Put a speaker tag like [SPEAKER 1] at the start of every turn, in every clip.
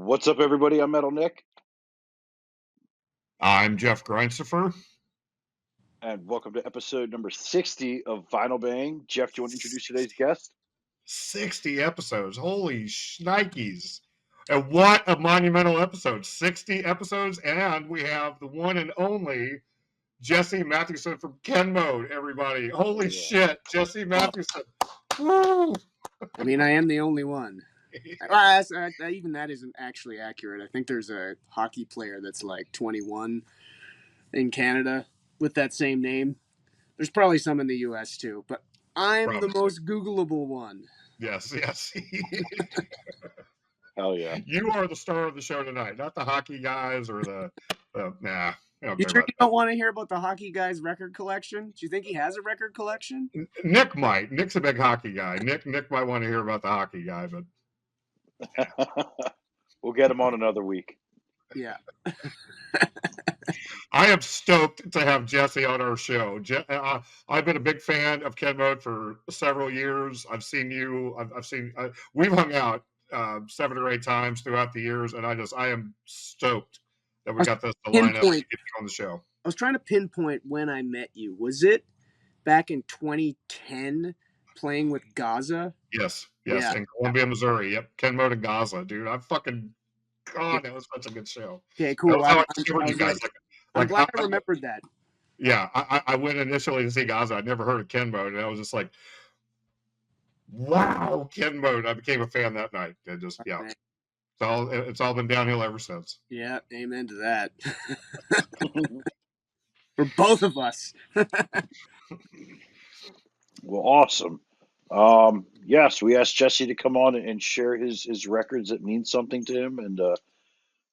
[SPEAKER 1] What's up, everybody? I'm Metal Nick,
[SPEAKER 2] I'm Jeff Grindstoffer.
[SPEAKER 1] and welcome to episode number 60 of Vinyl Bang. Jeff, do you want to introduce today's guest?
[SPEAKER 2] 60 episodes. Holy shnikes. And what a monumental episode. 60 episodes, and we have the one and only Jesse Mattewson from Ken Mode, everybody. Holy shit, Jesse Mattewson. Woo!
[SPEAKER 3] I mean, I am the only one. Even that isn't actually accurate. I think there's a hockey player that's like 21 in Canada with that same name. There's probably some in the U.S. too, but I'm the most Googleable one.
[SPEAKER 2] Yes.
[SPEAKER 1] Hell yeah.
[SPEAKER 2] You are the star of the show tonight, not the hockey guys or the nah.
[SPEAKER 3] You sure you don't want to hear about the hockey guy's record collection? Do you think he has a record collection?
[SPEAKER 2] Nick might. Nick's a big hockey guy. Nick might want to hear about the hockey guy, but
[SPEAKER 1] we'll get him on another week.
[SPEAKER 3] Yeah.
[SPEAKER 2] I am stoked to have Jesse on our show. I've been a big fan of Ken Mode for several years. I've seen you. We've hung out 7 or 8 times throughout the years, and I am stoked that we got this to line up to get you on the show.
[SPEAKER 3] I was trying to pinpoint when I met you. Was it back in 2010 playing with Gaza?
[SPEAKER 2] Yes, yeah. In Columbia, Missouri. Yep, Ken Mode and Gaza, dude. God, that was such a good show.
[SPEAKER 3] Okay, cool.
[SPEAKER 2] I'm
[SPEAKER 3] glad I remembered that.
[SPEAKER 2] Yeah, I went initially to see Gaza. I'd never heard of Ken Mode, and I was just like, wow, Ken Mode. I became a fan that night. It's all been downhill ever since.
[SPEAKER 3] Yeah, amen to that. For both of us.
[SPEAKER 1] Well, awesome. Yes, we asked Jesse to come on and share his records that mean something to him, and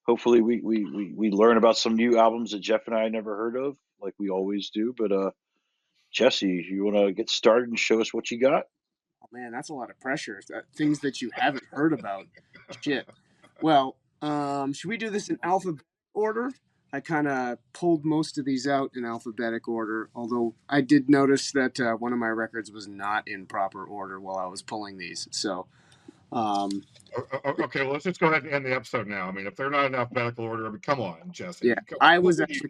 [SPEAKER 1] hopefully we learn about some new albums that Jeff and I never heard of, like we always do. But Jesse, you want to get started and show us what you got?
[SPEAKER 3] Oh man, that's a lot of pressure. Things that you haven't heard about. Shit. Well, should we do this in alphabetical order? I kind of pulled most of these out in alphabetic order, although I did notice that one of my records was not in proper order while I was pulling these. So,
[SPEAKER 2] okay, well, let's just go ahead and end the episode now. I mean, if they're not in alphabetical order, come on, Jesse.
[SPEAKER 3] Yeah, I was actually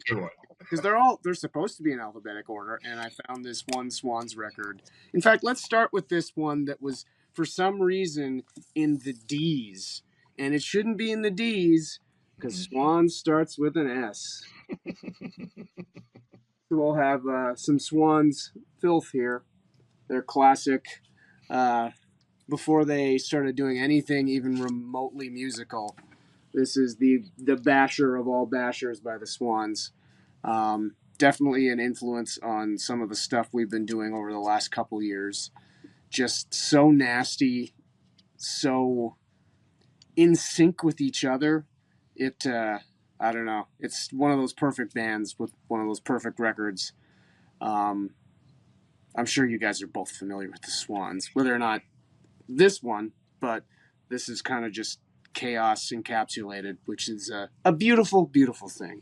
[SPEAKER 3] because they're supposed to be in alphabetic order, and I found this one Swans record. In fact, let's start with this one that was for some reason in the D's, and it shouldn't be in the D's because Swans starts with an S. So we'll have some Swans filth here. They're classic. Before they started doing anything even remotely musical. This is the basher of all bashers by the Swans. Definitely an influence on some of the stuff we've been doing over the last couple years. Just so nasty, so in sync with each other. I don't know. It's one of those perfect bands with one of those perfect records. I'm sure you guys are both familiar with the Swans, whether or not this one, but this is kind of just chaos encapsulated, which is a beautiful, beautiful thing.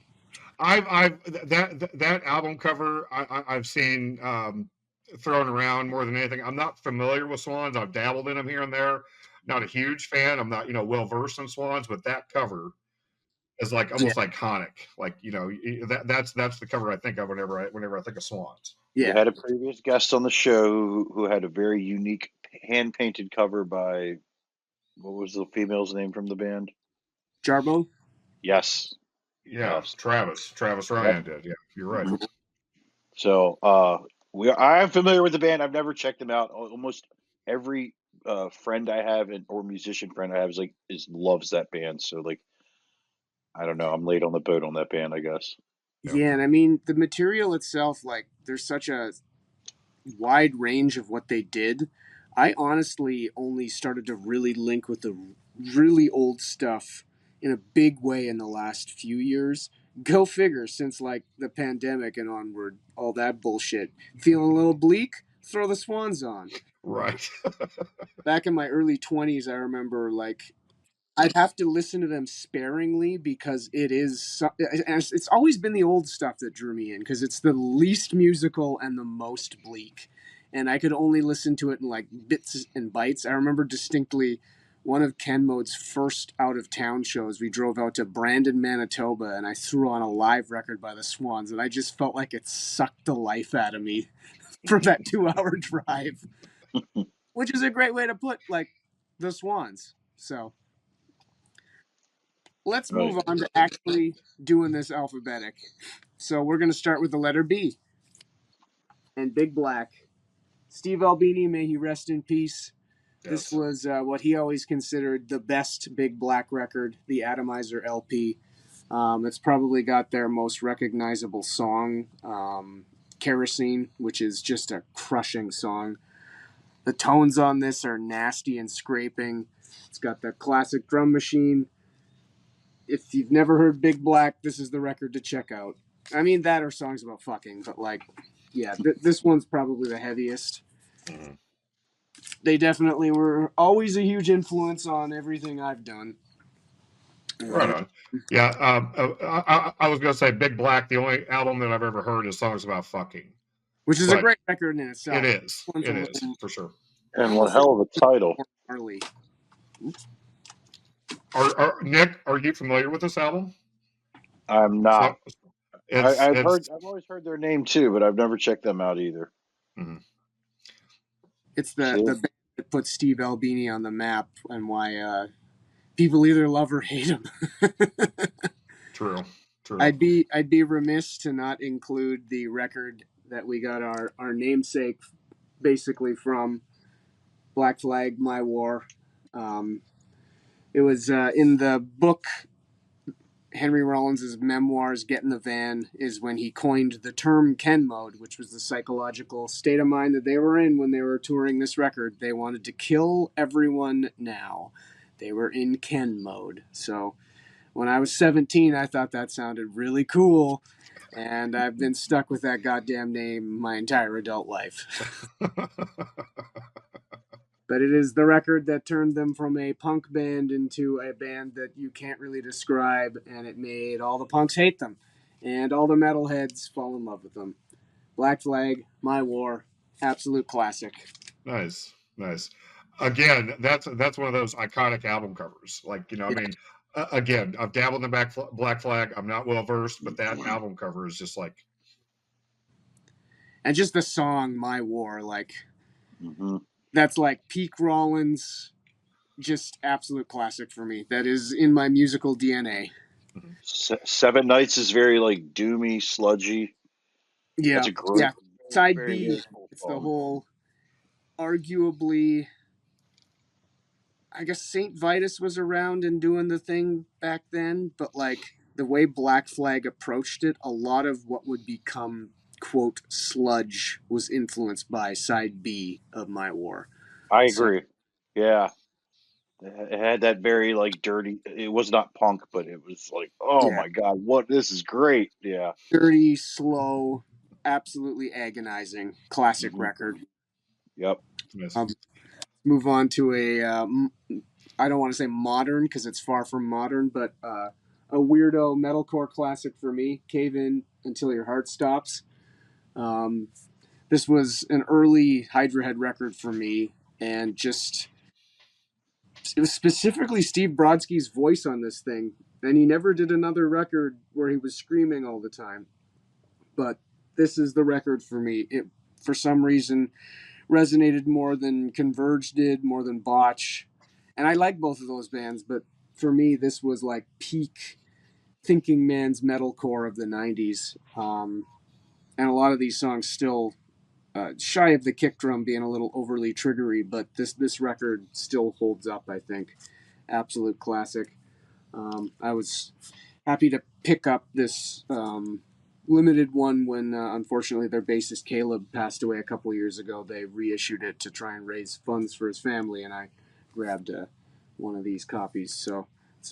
[SPEAKER 2] That album cover I've seen thrown around more than anything. I'm not familiar with Swans. I've dabbled in them here and there. Not a huge fan. I'm not well versed in Swans, but that cover is like almost iconic. Like that's the cover I think of whenever I think of Swans.
[SPEAKER 1] Yeah, we had a previous guest on the show who had a very unique hand painted cover by, what was the female's name from the band?
[SPEAKER 3] Jarbo?
[SPEAKER 1] Yes.
[SPEAKER 2] Yeah, yes. Travis Ryan did. Yeah, you're right.
[SPEAKER 1] So I'm familiar with the band. I've never checked them out. Almost every friend I have or musician friend I have loves that band. So I don't know. I'm late on the boat on that band, I guess.
[SPEAKER 3] Yeah, and I mean the material itself, there's such a wide range of what they did. I honestly only started to really link with the really old stuff in a big way in the last few years. Go figure, since the pandemic and onward, all that bullshit. Feeling a little bleak? Throw the Swans on.
[SPEAKER 2] Right.
[SPEAKER 3] Back in my early 20s, I remember I'd have to listen to them sparingly because it's always been the old stuff that drew me in because it's the least musical and the most bleak. And I could only listen to it in bits and bites. I remember distinctly one of Ken Mode's first out of town shows. We drove out to Brandon, Manitoba, and I threw on a live record by the Swans, and I just felt like it sucked the life out of me for that 2 hour drive, which is a great way to put like the Swans. So let's move
[SPEAKER 1] Right.
[SPEAKER 3] on to actually doing this alphabetic. So we're going to start with the letter B. And Big Black. Steve Albini, may he rest in peace. This
[SPEAKER 2] Yes.
[SPEAKER 3] was what he always considered the best Big Black record, the Atomizer LP. It's probably got their most recognizable song, Kerosene, which is just a crushing song. The tones on this are nasty and scraping. It's got the classic drum machine. If you've never heard Big Black, this is the record to check out. I mean, that or songs about fucking, but like, yeah, this one's probably the heaviest.
[SPEAKER 2] Mm-hmm.
[SPEAKER 3] They definitely were always a huge influence on everything I've done.
[SPEAKER 2] Right on. Yeah, I was going to say Big Black. The only album that I've ever heard is songs about fucking,
[SPEAKER 3] Which is a
[SPEAKER 2] but
[SPEAKER 3] great record in itself.
[SPEAKER 2] it is.
[SPEAKER 3] One's
[SPEAKER 2] It
[SPEAKER 3] a
[SPEAKER 2] is
[SPEAKER 3] little
[SPEAKER 2] for sure.
[SPEAKER 1] And one hell of a title.
[SPEAKER 3] more gnarly.
[SPEAKER 2] Nick, are you familiar with this album?
[SPEAKER 1] I'm not.
[SPEAKER 2] So it's
[SPEAKER 1] I've always heard their name too, but I've never checked them out either.
[SPEAKER 2] mhm.
[SPEAKER 3] It's
[SPEAKER 1] See?
[SPEAKER 3] the band that put Steve Albini on the map and why people either love or hate him.
[SPEAKER 2] True.
[SPEAKER 3] I'd be remiss to not include the record that we got our namesake basically from, Black Flag, My War. It was in the book Henry Rollins' memoirs, Get in the Van, is when he coined the term Ken mode, which was the psychological state of mind that they were in when they were touring this record. They wanted to kill everyone now. They were in Ken mode. So when I was 17, I thought that sounded really cool. And I've been stuck with that goddamn name my entire adult life. But it is the record that turned them from a punk band into a band that you can't really describe, and it made all the punks hate them, and all the metalheads fall in love with them. Black Flag, My War, absolute classic.
[SPEAKER 2] Nice. Again, that's one of those iconic album covers. Like, you know,
[SPEAKER 3] Yeah.
[SPEAKER 2] I mean, again, I've dabbled in Black Flag. I'm not well versed, but that album cover is just like,
[SPEAKER 3] And just the song My War, like,
[SPEAKER 1] Mm-hmm.
[SPEAKER 3] that's like peak Rollins, just absolute classic for me. That is in my musical DNA.
[SPEAKER 1] Seven Nights is very like doomy, sludgy.
[SPEAKER 3] Yeah,
[SPEAKER 1] That's a great,
[SPEAKER 3] Side
[SPEAKER 1] very
[SPEAKER 3] B,
[SPEAKER 1] lyrical
[SPEAKER 3] it's the
[SPEAKER 1] song.
[SPEAKER 3] whole, arguably, I guess St. Vitus was around and doing the thing back then, but like the way Black Flag approached it, a lot of what would become, quote, sludge was influenced by side B of My War.
[SPEAKER 1] I
[SPEAKER 3] So,
[SPEAKER 1] agree. Yeah, it had that very like dirty. It was not punk, but it was like, oh
[SPEAKER 3] yeah,
[SPEAKER 1] my god, what this is great. Yeah.
[SPEAKER 3] dirty, slow, absolutely agonizing classic
[SPEAKER 1] Hmm.
[SPEAKER 3] record.
[SPEAKER 1] Yep.
[SPEAKER 2] yes.
[SPEAKER 3] Move on to I don't want to say modern because it's far from modern, but a weirdo metalcore classic for me, Cave In Until Your Heart Stops. This was an early Hydra Head record for me, and just it was specifically Steve Brodsky's voice on this thing, and he never did another record where he was screaming all the time. But this is the record for me. It, for some reason, resonated more than Converge did, more than Botch, and I like both of those bands, but for me, this was like peak thinking man's metalcore of the '90s, and a lot of these songs still. Shy of the kick drum being a little overly triggery, but this record still holds up. I think, absolute classic. I was happy to pick up this limited one when, unfortunately, their bassist Caleb passed away a couple years ago. They reissued it to try and raise funds for his family, and I grabbed one of these copies. So it's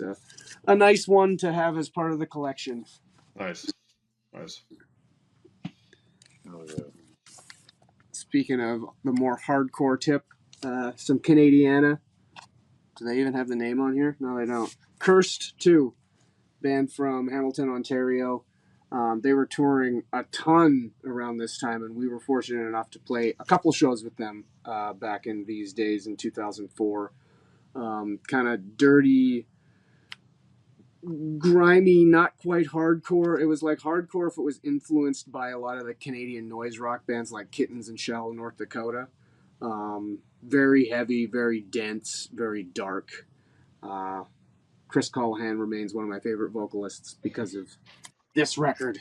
[SPEAKER 3] a nice one to have as part of the collection.
[SPEAKER 2] Nice.
[SPEAKER 1] Oh yeah.
[SPEAKER 3] Speaking of the more hardcore tip, some Canadiana. Do they even have the name on here? No, they don't. Cursed 2, band from Hamilton, Ontario. They were touring a ton around this time, and we were fortunate enough to play a couple shows with them back in these days in 2004. kind of dirty, grimy, not quite hardcore. It was like hardcore if it was influenced by a lot of the Canadian noise rock bands like Kittens and Shell, North Dakota. Very heavy, very dense, very dark. Chris Callahan remains one of my favorite vocalists because of this record.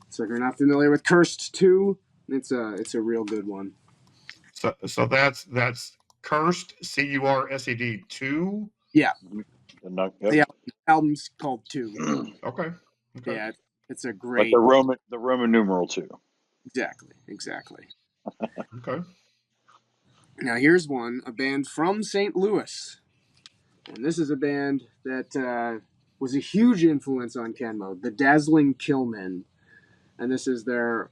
[SPEAKER 3] So if you're not familiar with Cursed 2, it's a real good one.
[SPEAKER 2] So that's Cursed, Cursed 2.
[SPEAKER 3] Yeah.
[SPEAKER 1] Yep.
[SPEAKER 3] The album's called 2.
[SPEAKER 2] Okay.
[SPEAKER 3] Yeah, it's a
[SPEAKER 1] Like
[SPEAKER 3] great.
[SPEAKER 1] the Roman numeral 2.
[SPEAKER 3] Exactly.
[SPEAKER 2] Okay.
[SPEAKER 3] Now here's one, a band from St. Louis, and this is a band that was a huge influence on Kenmo, the Dazzling Killmen, and this is their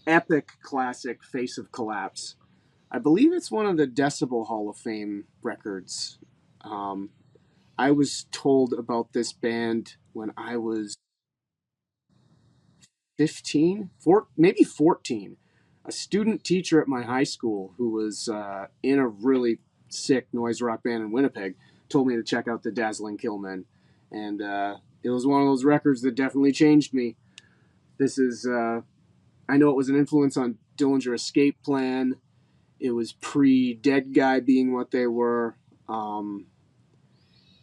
[SPEAKER 3] epic classic, Face of Collapse. I believe it's one of the Decibel Hall of Fame records. I was told about this band when I was 15, maybe 14. A student teacher at my high school who was in a really sick noise rock band in Winnipeg told me to check out the Dazzling Killmen. And it was one of those records that definitely changed me. This is, I know it was an influence on Dillinger Escape Plan. It was pre-Dead Guy being what they were.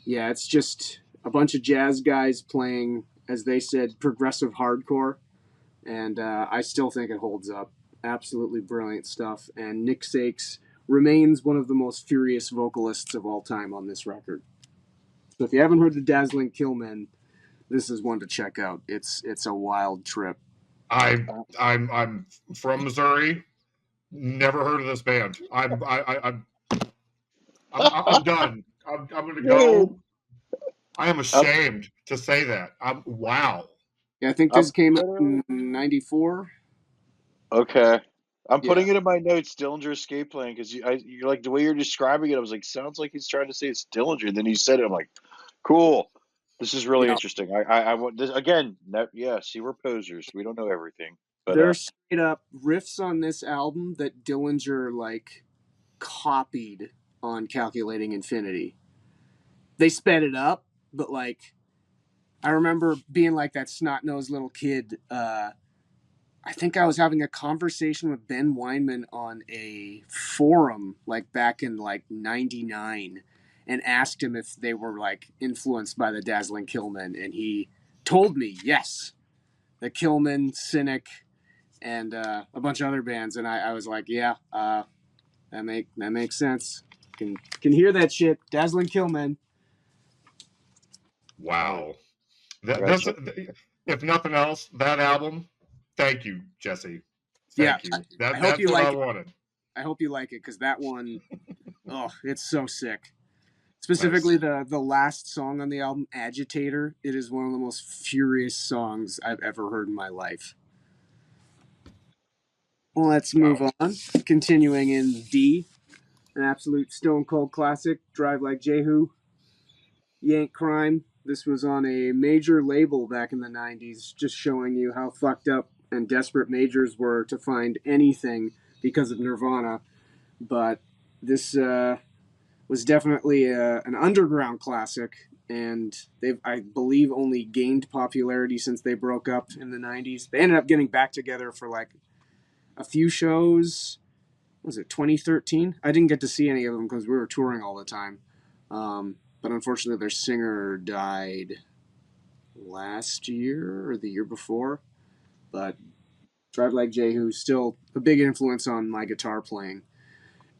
[SPEAKER 3] Yeah, it's just a bunch of jazz guys playing, as they said, progressive hardcore. And I still think it holds up. Absolutely brilliant stuff. And Nick Sakes remains one of the most furious vocalists of all time on this record. So if you haven't heard the Dazzling Killmen, this is one to check out. It's a wild trip.
[SPEAKER 2] I'm from Missouri. Never heard of this band. I'm done. I'm going to go. I am ashamed to say that. Wow.
[SPEAKER 3] Yeah, I think this came out in 94.
[SPEAKER 1] Okay. I'm putting it in my notes, Dillinger Escape Plan, because you're like, the way you're describing it, I was like, sounds like he's trying to say it's Dillinger. And then he said it, I'm like, cool. This is really interesting. I want this again. See, we're posers. We don't know everything. But
[SPEAKER 3] there's straight up riffs on this album that Dillinger like copied on Calculating Infinity. They sped it up, but like I remember being like that snot-nosed little kid. I think I was having a conversation with Ben Weinman on a forum like back in like 99 and asked him if they were like influenced by the Dazzling Killmen, and he told me yes. The Killmen, Cynic, and a bunch of other bands, and I was like, yeah, that makes sense. Can hear that shit. Dazzling Killmen.
[SPEAKER 2] Wow. That's if nothing else, that album. Thank you, Jesse. Thank you. That's what I wanted.
[SPEAKER 3] I hope you like it because that one, it's so sick. Specifically, the last song on the album, Agitator. It is one of the most furious songs I've ever heard in my life. Well, let's move on. Continuing in D, an absolute stone cold classic, Drive Like Jehu. Yank Crime. This was on a major label back in the 90s, just showing you how fucked up and desperate majors were to find anything because of Nirvana. But this was definitely an underground classic, and they've, I believe, only gained popularity since they broke up in the 90s. They ended up getting back together for like a few shows. Was it 2013? I didn't get to see any of them because we were touring all the time. But unfortunately, their singer died last year or the year before. But Drive Like Jehu, still a big influence on my guitar playing.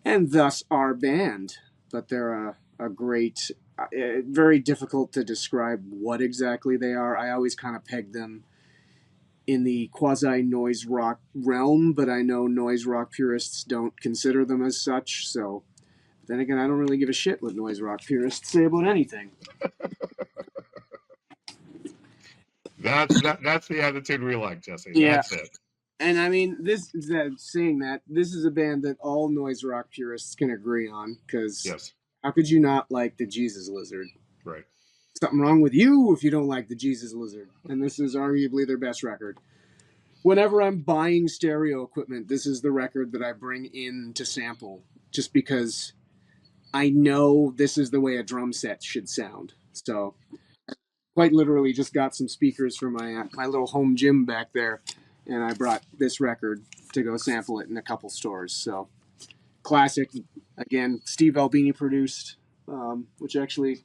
[SPEAKER 3] And thus our band. But they're a great, very difficult to describe what exactly they are. I always kind of peg them in the quasi-noise rock realm, but I know noise rock purists don't consider them as such, so then again, I don't really give a shit what noise rock purists say about anything.
[SPEAKER 2] That's the attitude we like, Jesse.
[SPEAKER 3] Yeah.
[SPEAKER 2] That's it.
[SPEAKER 3] And I mean, this is a band that all noise rock purists can agree on, because how could you not like the Jesus Lizard?
[SPEAKER 2] Right.
[SPEAKER 3] Something wrong with you if you don't like the Jesus Lizard. And this is arguably their best record. Whenever I'm buying stereo equipment, this is the record that I bring in to sample, just because I know this is the way a drum set should sound. So quite literally just got some speakers for my little home gym back there, and I brought this record to go sample it in a couple stores. So classic, again, Steve Albini produced, which actually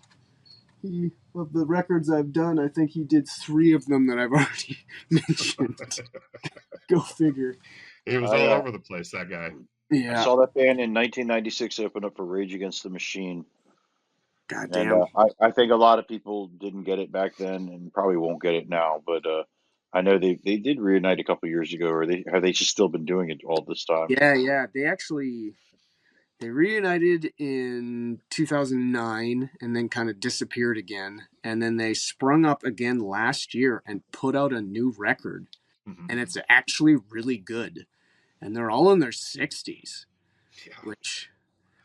[SPEAKER 3] of the records I've done, I think he did 3 of them that I've already mentioned. Go figure.
[SPEAKER 2] He was all over the place, that guy.
[SPEAKER 1] I
[SPEAKER 3] Yeah.
[SPEAKER 1] saw that band in 1996 open up for Rage Against the Machine. And
[SPEAKER 3] Goddamn.
[SPEAKER 1] I think a lot of people didn't get it back then and probably won't get it now. But I know they did reunite a couple years ago, or have they just still been doing it all this time?
[SPEAKER 3] Yeah. They reunited in 2009 and then kind of disappeared again. And then they sprung up again last year and put out a new record.
[SPEAKER 2] Mm-hmm.
[SPEAKER 3] And it's actually really good. And they're all in their 60s,
[SPEAKER 2] Yeah.
[SPEAKER 3] which,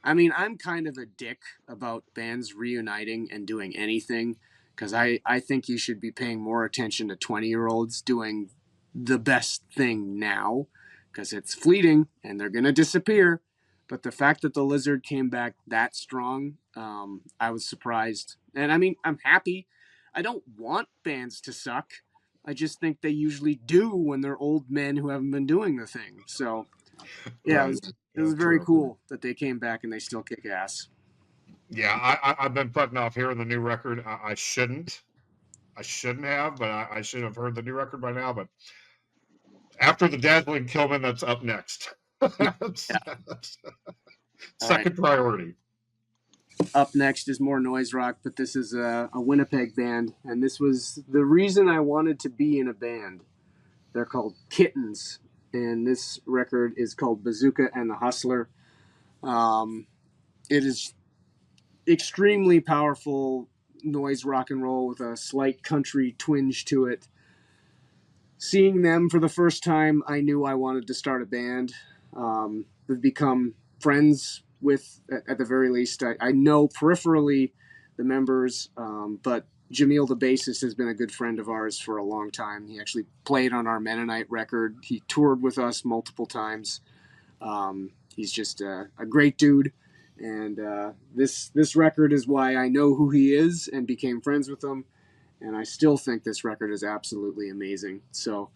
[SPEAKER 3] I mean, I'm kind of a dick about bands reuniting and doing anything because I think you should be paying more attention to 20-year-olds doing the best thing now because it's fleeting and they're going to disappear. But the fact that the Lizard came back that strong, I was surprised. And I mean, I'm happy. I don't want bands to suck. I just think they usually do when they're old men who haven't been doing the thing. So, yeah,
[SPEAKER 2] Right.
[SPEAKER 3] it was very cool that they came back and they still kick ass.
[SPEAKER 2] Yeah, I've been putting off hearing the new record. I shouldn't have, but I should have heard the new record by now. But after the Dazzling Kilman, that's up next. That's second priority.
[SPEAKER 3] Up next is more noise rock, but this is a Winnipeg band, and this was the reason I wanted to be in a band. They're called Kittens, and this record is called Bazooka and the Hustler. It is extremely powerful noise rock and roll with a slight country twinge to it. Seeing them for the first time, I knew I wanted to start a band. We've become friends with, at the very least, I know peripherally the members, but Jamil, the bassist, has been a good friend of ours for a long time. He actually played on our Mennonite record. He toured with us multiple times. He's just a great dude. And this record is why I know who he is and became friends with him. And I still think this record is absolutely amazing. So,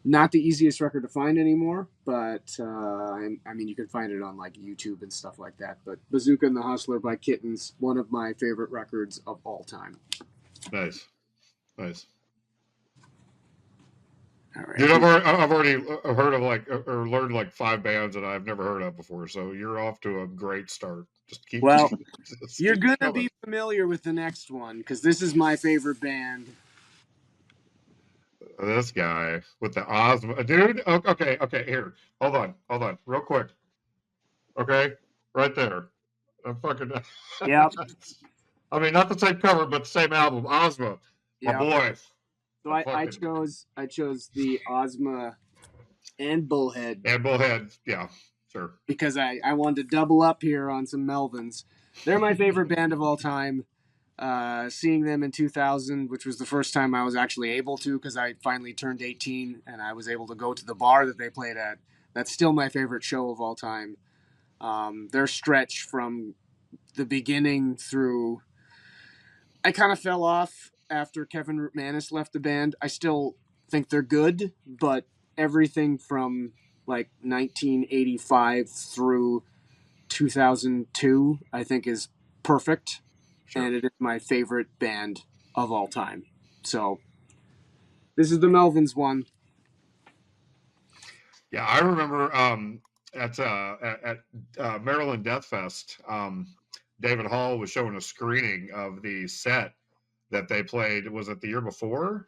[SPEAKER 3] not the easiest record to find anymore, but I mean, you can find it on like YouTube and stuff like that. But Bazooka and the Hustler by Kittens, one of my favorite records of all time.
[SPEAKER 2] Nice.
[SPEAKER 3] All right.
[SPEAKER 2] Dude, I've already heard of or learned like 5 bands that I've never heard of before. So you're off to a great start. Just keep.
[SPEAKER 3] Well, you're gonna be familiar with the next one because this is my favorite band.
[SPEAKER 2] This guy with the Ozma, dude. Okay. Here, hold on, real quick. Okay, right there. I'm fucking.
[SPEAKER 3] Yep.
[SPEAKER 2] I mean, not the same cover, but the same album, Ozma.
[SPEAKER 3] Yep.
[SPEAKER 2] My boy.
[SPEAKER 3] So I chose the Ozma and Bullhead.
[SPEAKER 2] And Bullhead, yeah, sure.
[SPEAKER 3] Because I wanted to double up here on some Melvins. They're my favorite band of all time. Seeing them in 2000, which was the first time I was actually able to, because I finally turned 18 and I was able to go to the bar that they played at. That's still my favorite show of all time. Their stretch from the beginning through, I kind of fell off after Kevin Rootmanis left the band. I still think they're good, but everything from like 1985 through 2002, I think is perfect. Sure. And it is my favorite band of all time. So this is the Melvins one.
[SPEAKER 2] Yeah, I remember at Maryland Death Fest, David Hall was showing a screening of the set that they played. Was it the year before?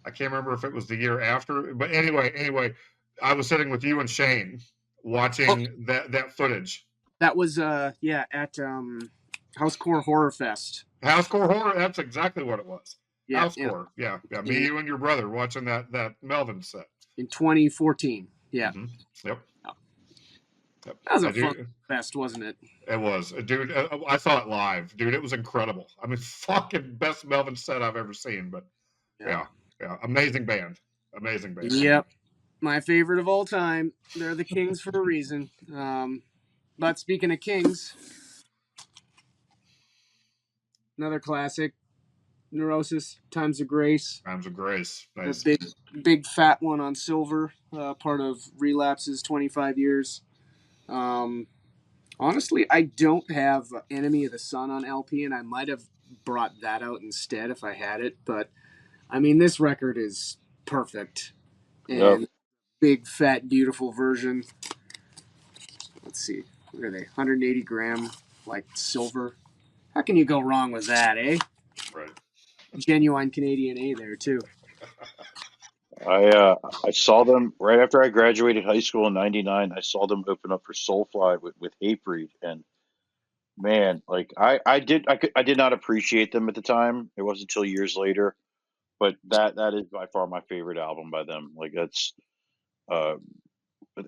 [SPEAKER 2] I can't remember if it was the year after. But anyway, I was sitting with you and Shane watching that footage.
[SPEAKER 3] That was at Housecore Horror Fest.
[SPEAKER 2] Housecore Horror, that's exactly what it was.
[SPEAKER 3] Yeah,
[SPEAKER 2] Housecore, yeah. Me, you, and your brother watching that Melvin set.
[SPEAKER 3] In 2014, yeah.
[SPEAKER 2] Mm-hmm. Yep.
[SPEAKER 3] That was a fun fest, wasn't it?
[SPEAKER 2] It was. Dude, I saw it live. Dude, it was incredible. I mean, fucking best Melvin set I've ever seen. But, yeah. Amazing band.
[SPEAKER 3] Yep. My favorite of all time. They're the Kings for a reason. But speaking of Kings, another classic, Neurosis, Times of Grace.
[SPEAKER 2] Times of Grace.
[SPEAKER 3] The
[SPEAKER 2] Nice.
[SPEAKER 3] big fat one on silver, part of Relapse's 25 years. Honestly, I don't have Enemy of the Sun on LP, and I might have brought that out instead if I had it. But I mean, this record is perfect,
[SPEAKER 1] Yep.
[SPEAKER 3] and big fat beautiful version. Let's see, what are they? 180 gram, like silver. How can you go wrong with that, eh?
[SPEAKER 2] Right.
[SPEAKER 3] Genuine Canadian A there too.
[SPEAKER 1] I saw them right after I graduated high school in '99. I saw them open up for Soulfly with Hatebreed, and man, like I did not appreciate them at the time. It wasn't until years later, but that is by far my favorite album by them. Like that's uh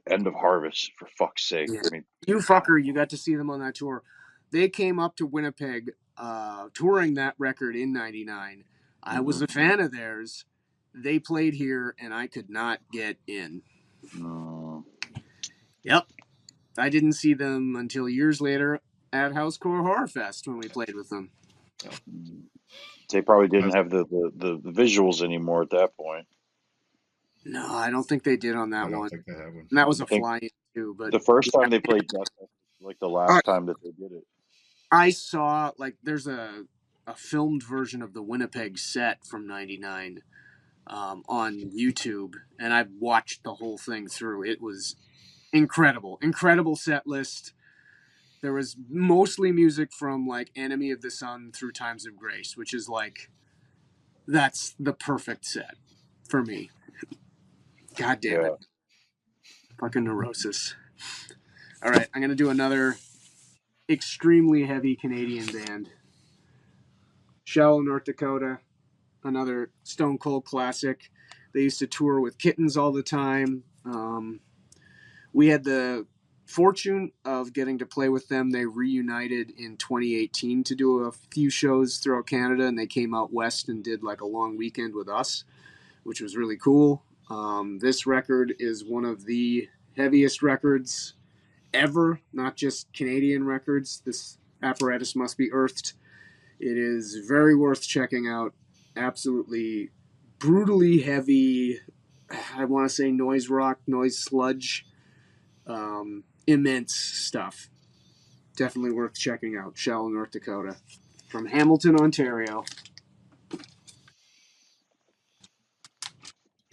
[SPEAKER 1] End of Harvest, for fuck's sake.
[SPEAKER 3] Yeah.
[SPEAKER 1] I mean,
[SPEAKER 3] You fucker, you got to see them on that tour. They came up to Winnipeg touring that record in 99. I was
[SPEAKER 1] mhm.
[SPEAKER 3] a fan of theirs. They played here and I could not get in.
[SPEAKER 1] Mm,
[SPEAKER 3] Yep. I didn't see them until years later at Housecore Horror Fest when we played with them.
[SPEAKER 1] they probably didn't
[SPEAKER 2] That's,
[SPEAKER 1] have the visuals anymore at that point.
[SPEAKER 3] No, I don't think they did on
[SPEAKER 2] I
[SPEAKER 3] that
[SPEAKER 2] don't
[SPEAKER 3] one.
[SPEAKER 2] think they have one.
[SPEAKER 3] And that was
[SPEAKER 1] I
[SPEAKER 3] a
[SPEAKER 1] think
[SPEAKER 3] fly-in too, but
[SPEAKER 1] the first
[SPEAKER 3] yeah.
[SPEAKER 1] time they played Death Fest was like the
[SPEAKER 3] I,
[SPEAKER 1] last time that they did it.
[SPEAKER 3] I saw like there's a filmed version of the Winnipeg set from 99 on YouTube, and I've watched the whole thing through. It was incredible set list. There was mostly music from like Enemy of the Sun through Times of Grace, which is like that's the perfect set for me. God damn
[SPEAKER 1] Yeah.
[SPEAKER 3] it, fucking Neurosis. All right, I'm gonna do another extremely heavy Canadian band, Shallow, North Dakota. Another Stone Cold classic. They used to tour with Kittens all the time. We had the fortune of getting to play with them. They reunited in 2018 to do a few shows throughout Canada, and they came out west and did like a long weekend with us, which was really cool. This record is one of the heaviest records ever, not just Canadian records. This apparatus must be earthed. It is very worth checking out. Absolutely brutally heavy. I want to say noise rock, noise sludge, immense stuff. Definitely worth checking out. Shallow, North Dakota, from Hamilton, Ontario.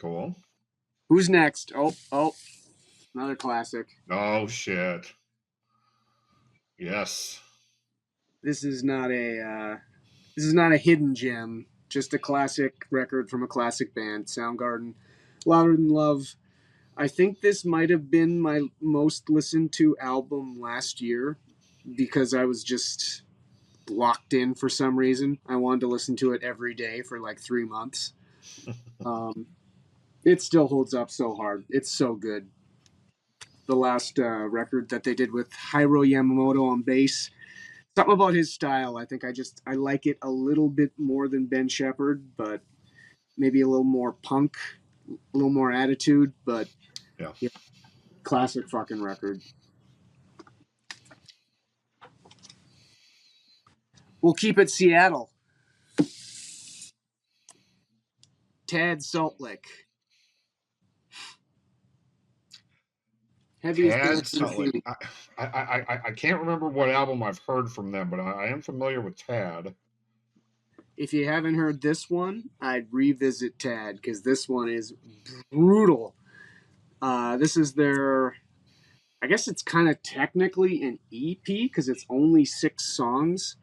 [SPEAKER 2] Cool.
[SPEAKER 3] Who's next? Oh, another classic.
[SPEAKER 2] Oh shit. Yes.
[SPEAKER 3] This is not a hidden gem. Just a classic record from a classic band, Soundgarden. Louder Than Love. I think this might have been my most listened to album last year because I was just locked in for some reason. I wanted to listen to it every day for like 3 months. It still holds up so hard. It's so good. The last record that they did with Hiro Yamamoto on bass. Something about his style. I think I like it a little bit more than Ben Shepherd, but maybe a little more punk, a little more attitude. But
[SPEAKER 2] Yeah.
[SPEAKER 3] classic fucking record. We'll keep it Seattle. Tad Salt Lick. Heaviest band
[SPEAKER 2] Tad
[SPEAKER 3] in the
[SPEAKER 2] something.
[SPEAKER 3] scene.
[SPEAKER 2] I can't remember what album I've heard from them, but I am familiar with Tad.
[SPEAKER 3] If you haven't heard this one, I'd revisit Tad because this one is brutal. This is their, I guess it's kind of technically an EP because it's only 6 songs,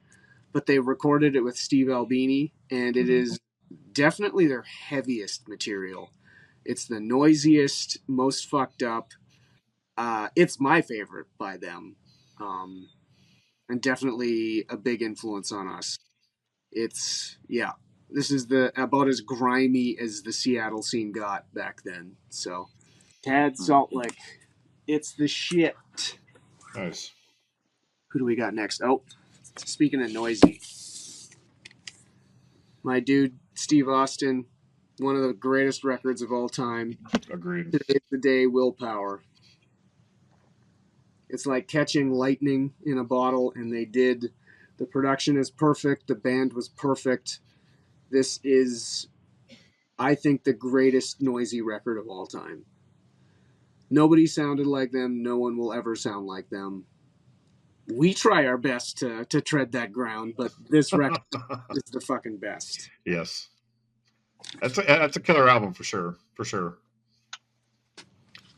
[SPEAKER 3] but they recorded it with Steve Albini, and it is definitely their heaviest material. It's the noisiest, most fucked up. It's my favorite by them, and definitely a big influence on us. It's this is the about as grimy as the Seattle scene got back then. So, Tad Salt Lake, it's the shit.
[SPEAKER 2] Nice.
[SPEAKER 3] Who do we got next? Oh, speaking of noisy, my dude Steve Austin, one of the greatest records of all time.
[SPEAKER 2] Agreed.
[SPEAKER 3] Today's the day. Willpower. It's like catching lightning in a bottle, and they did. The production is perfect. The band was perfect. This is, I think, the greatest noisy record of all time. Nobody sounded like them. No one will ever sound like them. We try our best to tread that ground, but this record is the fucking best.
[SPEAKER 2] Yes, that's a killer album for sure, for sure.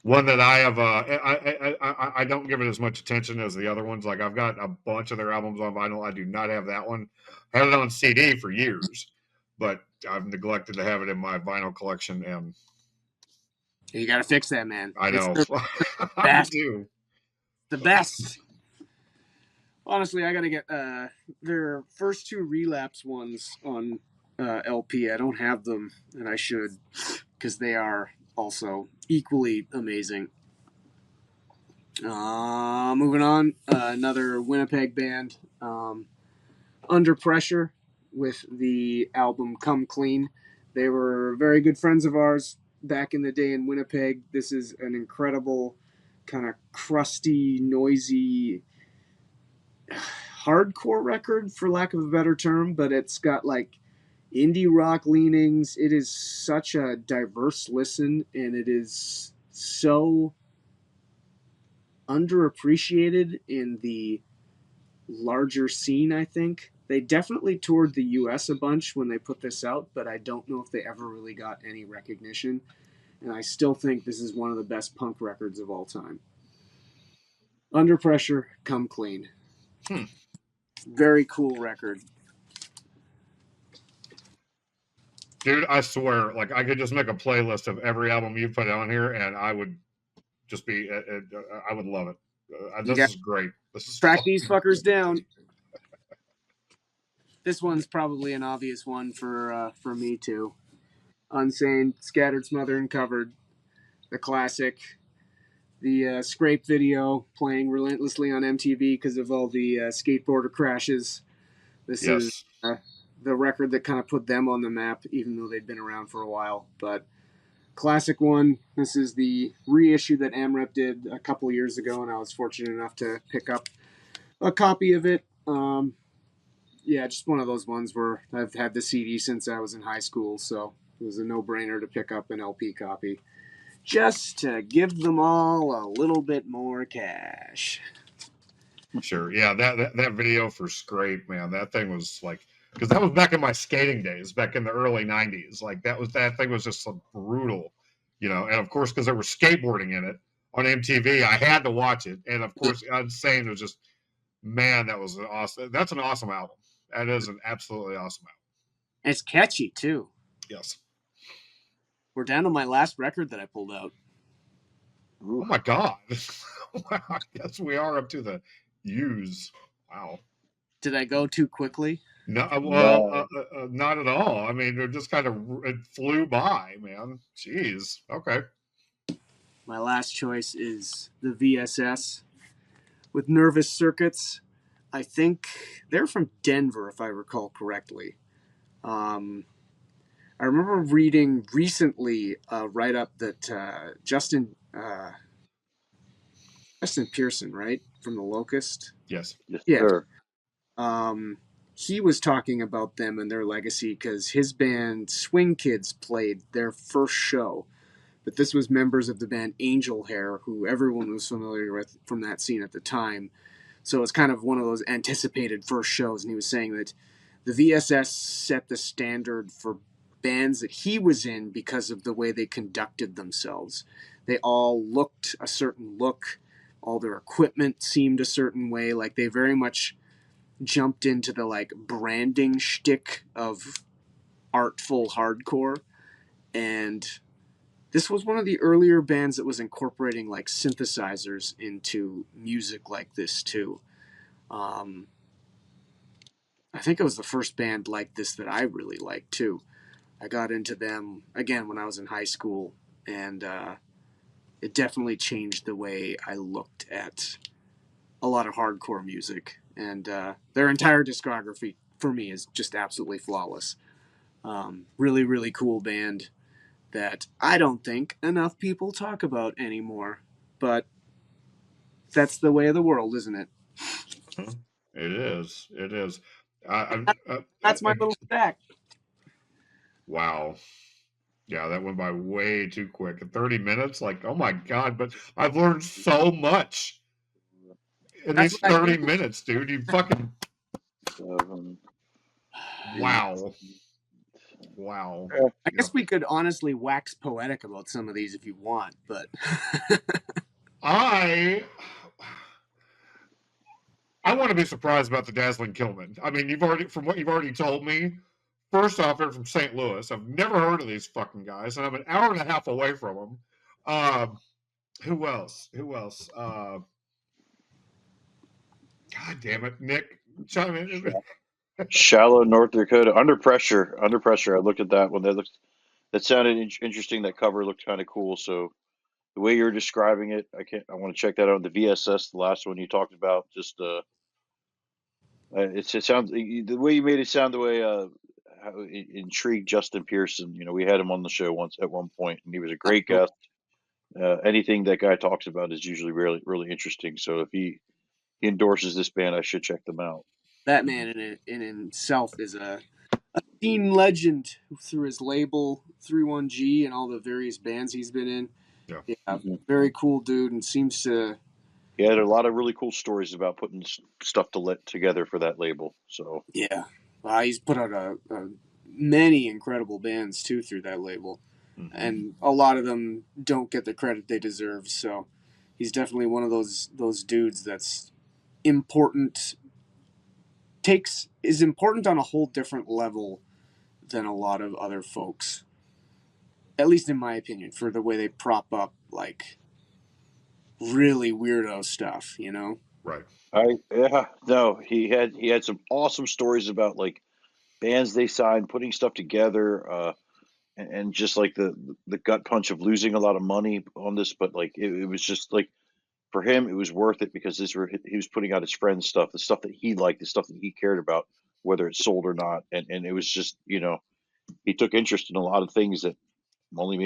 [SPEAKER 2] One that I have, I don't give it as much attention as the other ones. Like I've got a bunch of their albums on vinyl. I do not have that one. I had it on CD for years, but I've neglected to have it in my vinyl collection. And
[SPEAKER 3] You got to fix that, man.
[SPEAKER 2] I know,
[SPEAKER 3] It's
[SPEAKER 2] I
[SPEAKER 3] best.
[SPEAKER 2] do.
[SPEAKER 3] The best. Honestly, I got to get their first two Relapse ones on LP. I don't have them, and I should, because they are also equally amazing. Moving on, another Winnipeg band, Under Pressure, with the album Come Clean. They were very good friends of ours back in the day in Winnipeg. This is an incredible, kind of crusty, noisy, hardcore record, for lack of a better term, but it's got like indie rock leanings. It is such a diverse listen, and it is so underappreciated in the larger scene, I think. They definitely toured the US a bunch when they put this out, but I don't know if they ever really got any recognition. And I still think this is one of the best punk records of all time. Under Pressure, Come Clean. Very cool record.
[SPEAKER 2] Dude, I swear, like I could just make a playlist of every album you put on here, and I would just be, I would love it. This is great. This is
[SPEAKER 3] track these fuckers down. This one's probably an obvious one for me too. Unsane, Scattered, Smothered, and Covered, the classic. The Scrape video playing relentlessly on MTV because of all the skateboarder crashes. This is the record that kind of put them on the map, even though they'd been around for a while. But classic one. This is the reissue that AMREP did a couple years ago, and I was fortunate enough to pick up a copy of it. Yeah, just one of those ones where I've had the CD since I was in high school, so it was a no-brainer to pick up an LP copy. Just to give them all a little bit more cash.
[SPEAKER 2] Sure. Yeah, that video for Scrape, man, that thing was like, because that was back in my skating days, back in the early 90s. Like that thing was just so brutal, you know. And of course, because there was skateboarding in it on MTV, I had to watch it. And of course, I'm saying it was just, man, that's an awesome album. That is an absolutely awesome album.
[SPEAKER 3] It's catchy too.
[SPEAKER 2] Yes.
[SPEAKER 3] We're down to my last record that I pulled out.
[SPEAKER 2] Oh my God. Yes, we are up to the U's. Wow.
[SPEAKER 3] Did I go too quickly?
[SPEAKER 2] No, well, not at all. I mean, it just kind of, it flew by, man. Jeez. Okay.
[SPEAKER 3] My last choice is the VSS with Nervous Circuits. I think they're from Denver, if I recall correctly. I remember reading recently a write-up that Justin Pearson, right, from The Locust?
[SPEAKER 2] Yes.
[SPEAKER 3] Yeah.
[SPEAKER 1] Sure.
[SPEAKER 3] He was talking about them and their legacy because his band Swing Kids played their first show. But this was members of the band Angel Hair, who everyone was familiar with from that scene at the time. So it's kind of one of those anticipated first shows. And he was saying that the VSS set the standard for bands that he was in because of the way they conducted themselves. They all looked a certain look. All their equipment seemed a certain way. Like they very much jumped into the like branding shtick of artful hardcore. And this was one of the earlier bands that was incorporating like synthesizers into music like this too. I think it was the first band like this that I really liked too. I got into them again when I was in high school, and it definitely changed the way I looked at a lot of hardcore music. And their entire discography for me is just absolutely flawless. Really, really cool band that I don't think enough people talk about anymore. But that's the way of the world, isn't it?
[SPEAKER 2] It is. It is.
[SPEAKER 3] That's my little stack.
[SPEAKER 2] Wow. Yeah, that went by way too quick. 30 minutes? Like, oh my God, but I've learned so much in
[SPEAKER 3] That's
[SPEAKER 2] these
[SPEAKER 3] what I
[SPEAKER 2] 30
[SPEAKER 3] think.
[SPEAKER 2] minutes, dude. You fucking.
[SPEAKER 1] 7, 8.
[SPEAKER 2] Wow. Wow.
[SPEAKER 3] I
[SPEAKER 2] Yeah.
[SPEAKER 3] guess we could honestly wax poetic about some of these if you want, but
[SPEAKER 2] I want to be surprised about the Dazzling Killman. I mean, from what you've already told me, first off, they're from St. Louis. I've never heard of these fucking guys, and I'm an hour and a half away from them. Who else? God damn it, Nick. Chime in.
[SPEAKER 1] Shallow, North Dakota. Under pressure. Under pressure. I looked at that one. That sounded interesting. That cover looked kind of cool. So the way you're describing it, I want to check that out. The VSS, the last one you talked about, just it sounds the way you made it sound the way how it intrigued Justin Pearson. You know, we had him on the show once at one point, and he was a great guest. Anything that guy talks about is usually really really interesting. So if he endorses this band, I should check them out.
[SPEAKER 3] that man in himself is a scene legend through his label 31G and all the various bands he's been in.
[SPEAKER 2] Yeah.
[SPEAKER 3] Yeah, very cool dude, and seems to.
[SPEAKER 1] He had a lot of really cool stories about putting stuff together for that label. So
[SPEAKER 3] Yeah, he's put out a many incredible bands too through that label, and a lot of them don't get the credit they deserve. So he's definitely one of those dudes that's important. Is important on a whole different level than a lot of other folks. At least in my opinion, for the way they prop up like really weirdo stuff, you know?
[SPEAKER 2] Right.
[SPEAKER 1] he had some awesome stories about like bands they signed, putting stuff together, and just like the gut punch of losing a lot of money on this, but like it was just like for him it was worth it because he was putting out his friends' stuff, the stuff that he liked, the stuff that he cared about, whether it sold or not, and it was just he took interest in a lot of things that only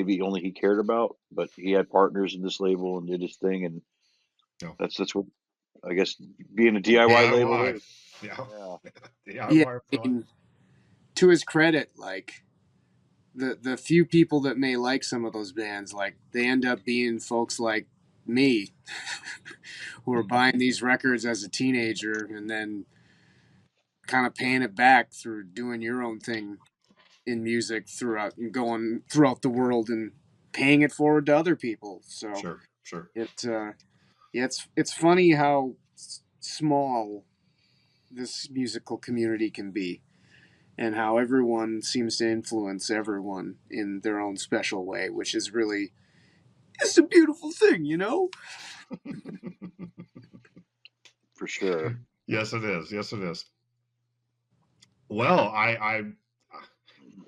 [SPEAKER 1] he cared about, but he had partners in this label and did his thing, and
[SPEAKER 2] No.
[SPEAKER 1] that's what I guess being a DIY label is.
[SPEAKER 2] Yeah.
[SPEAKER 3] Yeah,
[SPEAKER 2] DIY.
[SPEAKER 3] I mean, to his credit, like the few people that may like some of those bands, like they end up being folks like me who are buying these records as a teenager and then kind of paying it back through doing your own thing in music throughout and going throughout the world and paying it forward to other people. So
[SPEAKER 2] Sure.
[SPEAKER 3] it's funny how small this musical community can be and how everyone seems to influence everyone in their own special way, which is really it's a beautiful thing, you know?
[SPEAKER 1] For sure.
[SPEAKER 2] Yes, it is. Yes, it is. Well, I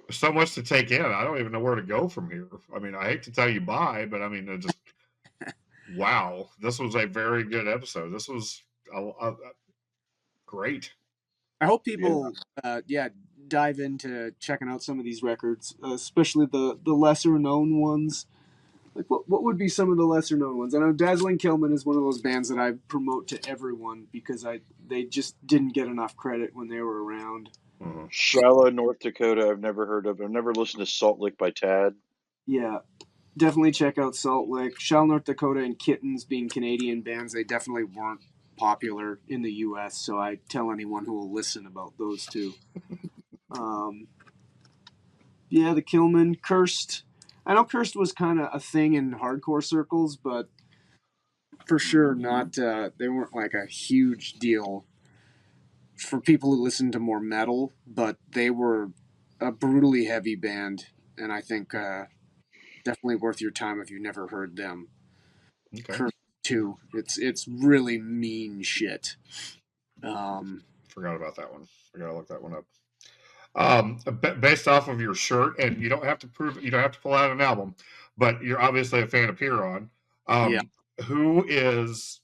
[SPEAKER 2] so much to take in. I don't even know where to go from here. I mean, I hate to tell you bye, but I mean, wow, this was a very good episode. This was great.
[SPEAKER 3] I hope people, dive into checking out some of these records, especially the lesser known ones. Like, what would be some of the lesser known ones? I know Dazzling Killman is one of those bands that I promote to everyone because they just didn't get enough credit when they were around.
[SPEAKER 1] Shallow, North Dakota. I've never heard of. I've never listened to Salt Lick by Tad.
[SPEAKER 3] Yeah, definitely check out Salt Lake. Shell, North Dakota, and Kittens being Canadian bands, they definitely weren't popular in the U.S., so I tell anyone who will listen about those two. The Killman, Cursed. I know Cursed was kind of a thing in hardcore circles, but for sure not. They weren't like a huge deal for people who listen to more metal, but they were a brutally heavy band, and I think definitely worth your time if you've never heard them.
[SPEAKER 2] Okay.
[SPEAKER 3] Cursed too. It's really mean shit.
[SPEAKER 2] Forgot about that one. I gotta look that one up. Based off of your shirt, and you don't have to prove it, you don't have to pull out an album, but you're obviously a fan of Huron. Who is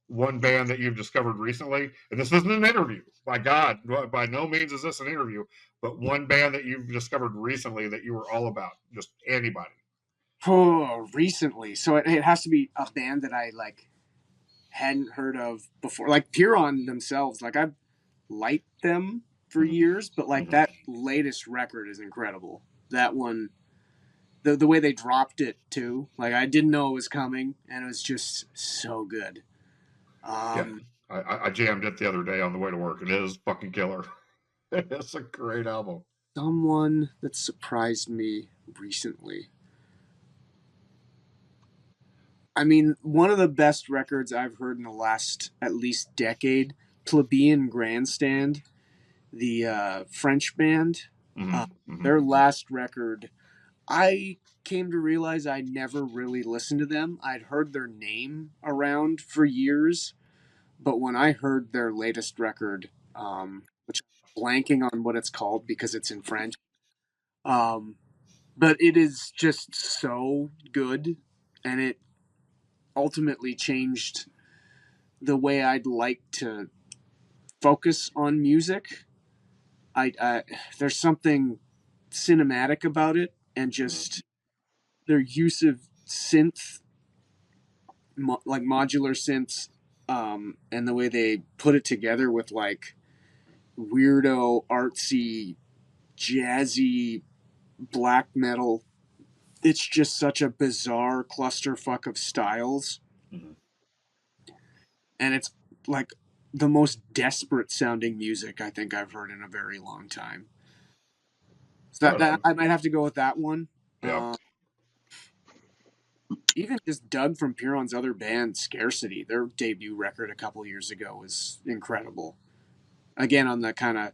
[SPEAKER 2] one band that you've discovered recently? And this isn't an interview. By God, by no means is this an interview, but one band that you've discovered recently that you were all about. Just anybody.
[SPEAKER 3] Oh, recently. So it has to be a band that I like hadn't heard of before. Like Piron themselves, like I've liked them for years, but like that latest record is incredible. That one, the way they dropped it too, like I didn't know it was coming, and it was just so good.
[SPEAKER 2] Yeah, I jammed it the other day on the way to work. It is fucking killer. It's a great album.
[SPEAKER 3] Someone that surprised me recently. I mean, one of the best records I've heard in the last at least decade, Plebeian Grandstand, the French band. Their last record, I came to realize I never really listened to them. I'd heard their name around for years, but when I heard their latest record, which I'm blanking on what it's called because it's in French, but it is just so good, and it ultimately changed the way I'd like to focus on music. I there's something cinematic about it, and just their use of synth, like modular synths, and the way they put it together with like weirdo, artsy, jazzy black metal. It's just such a bizarre clusterfuck of styles, and it's like the most desperate sounding music I think I've heard in a very long time. So that I might have to go with that one.
[SPEAKER 2] Yeah.
[SPEAKER 3] Even just Doug from Piron's other band, Scarcity, their debut record a couple years ago was incredible. Again, on the kind of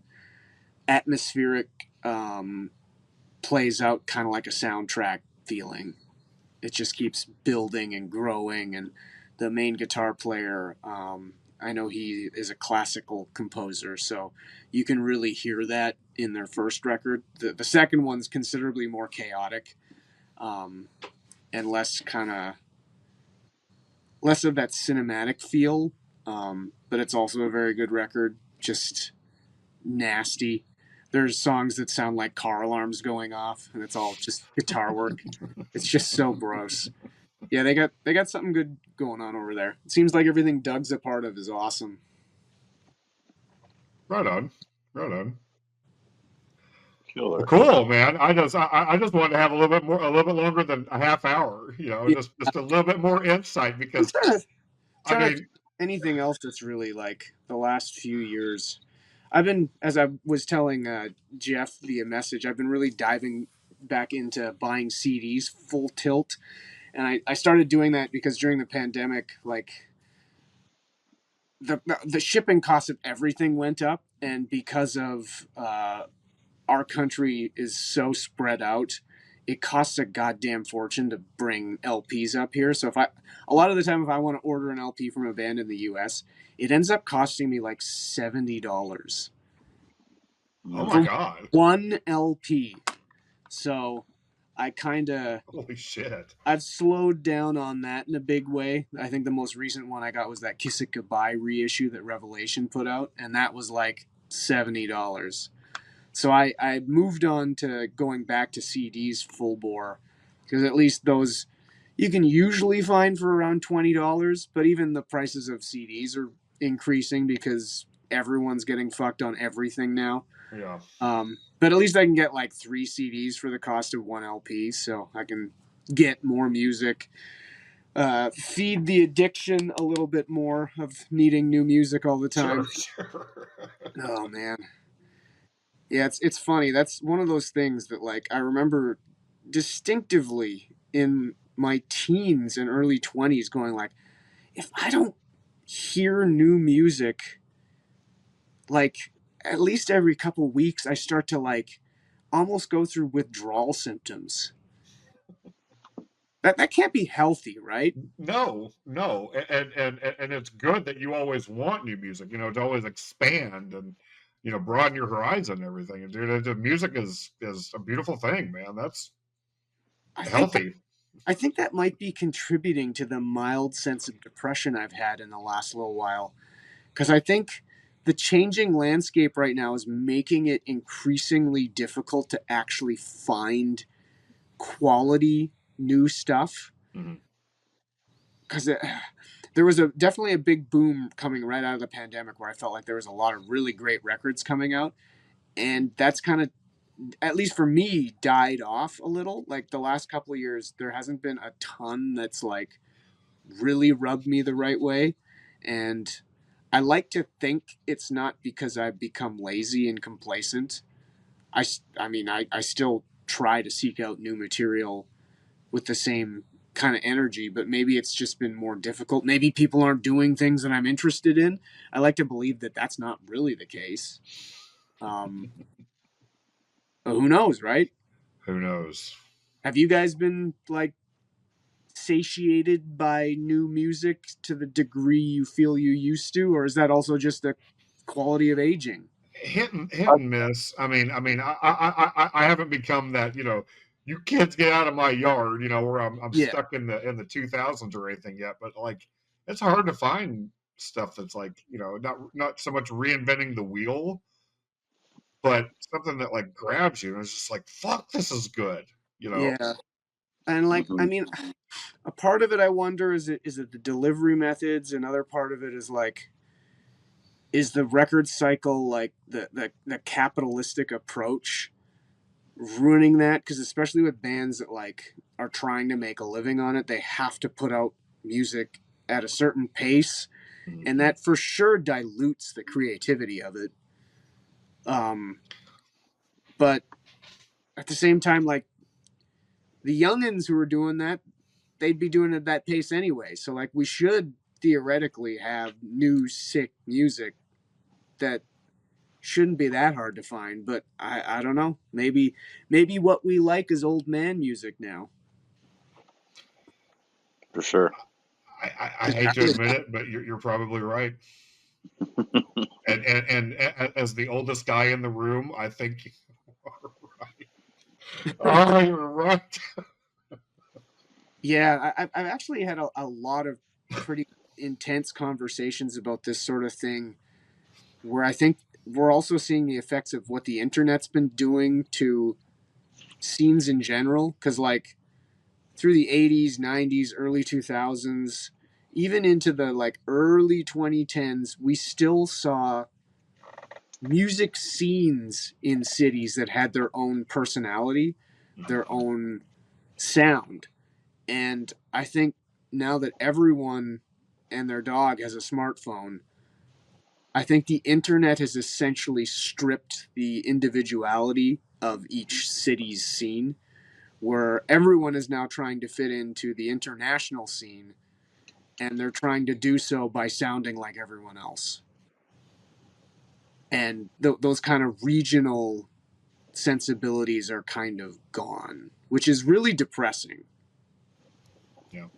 [SPEAKER 3] atmospheric, plays out kind of like a soundtrack feeling. It just keeps building and growing, and the main guitar player, I know he is a classical composer, so you can really hear that in their first record. The second one's considerably more chaotic, and less of that cinematic feel, but it's also a very good record. Just nasty. There's songs that sound like car alarms going off, and it's all just guitar work. It's just so gross. Yeah, they got something good going on over there. It seems like everything Doug's a part of is awesome.
[SPEAKER 2] Right on. Right on.
[SPEAKER 1] Killer.
[SPEAKER 2] Well, cool, man. I just wanted to have a little bit longer than a half hour. You know, just a little bit more insight because
[SPEAKER 3] anything else that's really like the last few years. I've been, as I was telling Jeff via message, I've been really diving back into buying CDs full tilt, and I started doing that because during the pandemic, like the shipping cost of everything went up, and because of our country is so spread out, it costs a goddamn fortune to bring LPs up here. So a lot of the time, if I want to order an LP from a band in the US, it ends up costing me like $70.
[SPEAKER 2] Oh my God.
[SPEAKER 3] One LP. So I
[SPEAKER 2] holy shit.
[SPEAKER 3] I've slowed down on that in a big way. I think the most recent one I got was that Kiss It Goodbye reissue that Revelation put out, and that was like $70. So I moved on to going back to CDs full bore, because at least those you can usually find for around $20, but even the prices of CDs are increasing because everyone's getting fucked on everything now.
[SPEAKER 2] Yeah.
[SPEAKER 3] But at least I can get like 3 CDs for the cost of 1 LP, so I can get more music, feed the addiction a little bit more of needing new music all the time.
[SPEAKER 2] Sure.
[SPEAKER 3] Oh man. Yeah, it's funny. That's one of those things that like I remember distinctively in my teens and early 20s going like, if I don't hear new music like at least every couple weeks, I start to like almost go through withdrawal symptoms. That can't be healthy, right?
[SPEAKER 2] No, and it's good that you always want new music, you know, to always expand and, you know, broaden your horizon and everything. And dude, the music is a beautiful thing, man. That's healthy.
[SPEAKER 3] I think that might be contributing to the mild sense of depression I've had in the last little while. Because I think the changing landscape right now is making it increasingly difficult to actually find quality new stuff. Because there was definitely a big boom coming right out of the pandemic where I felt like there was a lot of really great records coming out, and that's kind of, at least for me, died off a little. Like the last couple of years, there hasn't been a ton that's like really rubbed me the right way, and I like to think it's not because I've become lazy and complacent. I mean, I still try to seek out new material with the same kind of energy, but maybe it's just been more difficult. Maybe people aren't doing things that I'm interested in. I like to believe that that's not really the case. But who knows, right?
[SPEAKER 2] Who knows?
[SPEAKER 3] Have you guys been like satiated by new music to the degree you feel you used to, or is that also just a quality of aging?
[SPEAKER 2] Hit and miss. I haven't become that. You kids get out of my yard. Where I'm
[SPEAKER 3] Yeah,
[SPEAKER 2] stuck in the 2000s or anything yet. But like, it's hard to find stuff that's like not so much reinventing the wheel, but something that like grabs you and it's just like fuck, this is good. You know.
[SPEAKER 3] yeah. And like, I
[SPEAKER 1] Hmm.
[SPEAKER 3] mean, a part of it I wonder, is it the delivery methods? Another part of it is like, is the record cycle like the capitalistic approach ruining that? Because especially with bands that like are trying to make a living on it, they have to put out music at a certain pace, and
[SPEAKER 2] Mhm.
[SPEAKER 3] that for sure dilutes the creativity of it. Um, but at the same time, like the youngins who are doing that, they'd be doing it at that pace anyway. So like we should theoretically have new sick music that shouldn't be that hard to find. But I don't know. Maybe what we like is old man music now.
[SPEAKER 1] For sure.
[SPEAKER 2] I hate to admit it, but you're probably right. And as the oldest guy in the room, I think you are right. Oh, you're right.
[SPEAKER 3] Yeah, I've actually had a lot of pretty intense conversations about this sort of thing where I think we're also seeing the effects of what the internet's been doing to scenes in general. Because, like, through the 80s, 90s, early 2000s, even into the like early 2010s, we still saw music scenes in cities that had their own personality, their own sound. And I think now that everyone and their dog has a smartphone, I think the internet has essentially stripped the individuality of each city's scene, where everyone is now trying to fit into the international scene, and they're trying to do so by sounding like everyone else. And those kind of regional sensibilities are kind of gone, which is really depressing
[SPEAKER 2] Yeah,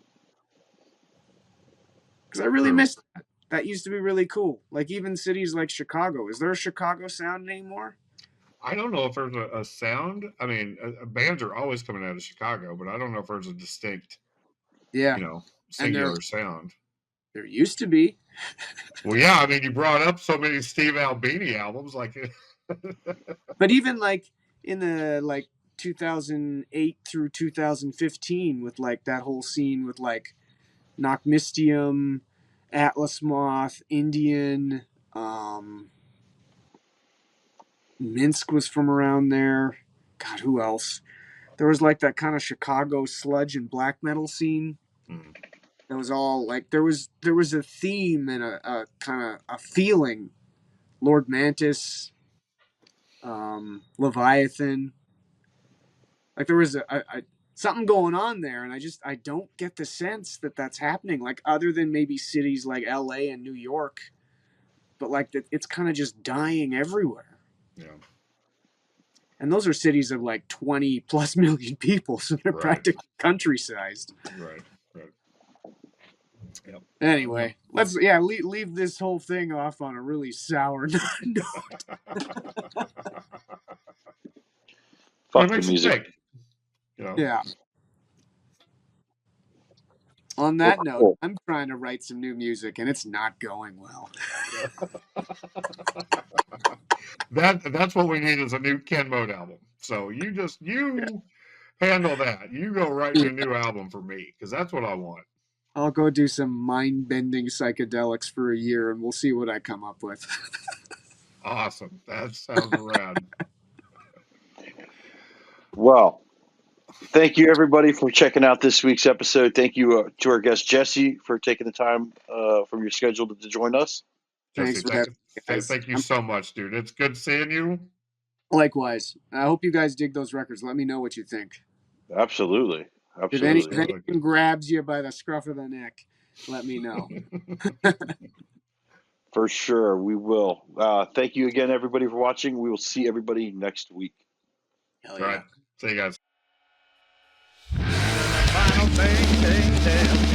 [SPEAKER 3] because I really
[SPEAKER 2] true.
[SPEAKER 3] miss that. That used to be really cool. Like even cities like Chicago. Is there a Chicago sound anymore?
[SPEAKER 2] I don't know if there's a sound. I mean, bands are always coming out of Chicago, but I don't know if there's a distinct,
[SPEAKER 3] Yeah, and
[SPEAKER 2] singular sound.
[SPEAKER 3] there used to be.
[SPEAKER 2] Well, yeah, I mean, you brought up so many Steve Albini albums, like,
[SPEAKER 3] But even like in the like 2008 through 2015 with like that whole scene with like Knockmistium, Atlas Moth, Indian, Minsk was from around there. God, who else? There was like that kind of Chicago sludge and black metal scene.
[SPEAKER 2] mm,
[SPEAKER 3] That was all like there was a theme and a kind of a feeling. Lord Mantis, Leviathan, like there was something going on there, and I don't get the sense that that's happening. Like other than maybe cities like L.A. and New York, but like it's kind of just dying everywhere.
[SPEAKER 2] yeah,
[SPEAKER 3] And those are cities of like 20 plus million people, so they're
[SPEAKER 2] right,
[SPEAKER 3] practically country sized.
[SPEAKER 2] right, right. Yep.
[SPEAKER 3] Anyway, let's leave this whole thing off on a really sour note.
[SPEAKER 2] It
[SPEAKER 1] Fuck the
[SPEAKER 2] makes you
[SPEAKER 1] music.
[SPEAKER 2] think, you know.
[SPEAKER 3] Yeah. On
[SPEAKER 1] Well,
[SPEAKER 3] that note,
[SPEAKER 1] cool.
[SPEAKER 3] I'm trying to write some new music, and it's not going well.
[SPEAKER 2] That's what we need is a new Ken Mode album. So you handle that. You go write me a new album for me because that's what I want.
[SPEAKER 3] I'll go do some mind-bending psychedelics for a year, and we'll see what I come up with.
[SPEAKER 2] Awesome. That sounds rad.
[SPEAKER 1] Well, thank you everybody for checking out this week's episode. Thank you to our guest Jesse for taking the time from your schedule to join us.
[SPEAKER 2] Jesse,
[SPEAKER 3] Thanks for having me, guys.
[SPEAKER 2] thank you so much, dude. It's good seeing you.
[SPEAKER 3] Likewise. I hope you guys dig those records. Let me know what you think.
[SPEAKER 1] Absolutely.
[SPEAKER 3] If
[SPEAKER 1] Absolutely.
[SPEAKER 3] anything grabs you by the scruff of the neck, let me know.
[SPEAKER 1] For sure, we will. Thank you again, everybody, for watching. We will see everybody next week.
[SPEAKER 3] Hell
[SPEAKER 2] All
[SPEAKER 3] yeah.
[SPEAKER 2] right. See you guys.
[SPEAKER 4] Final thing,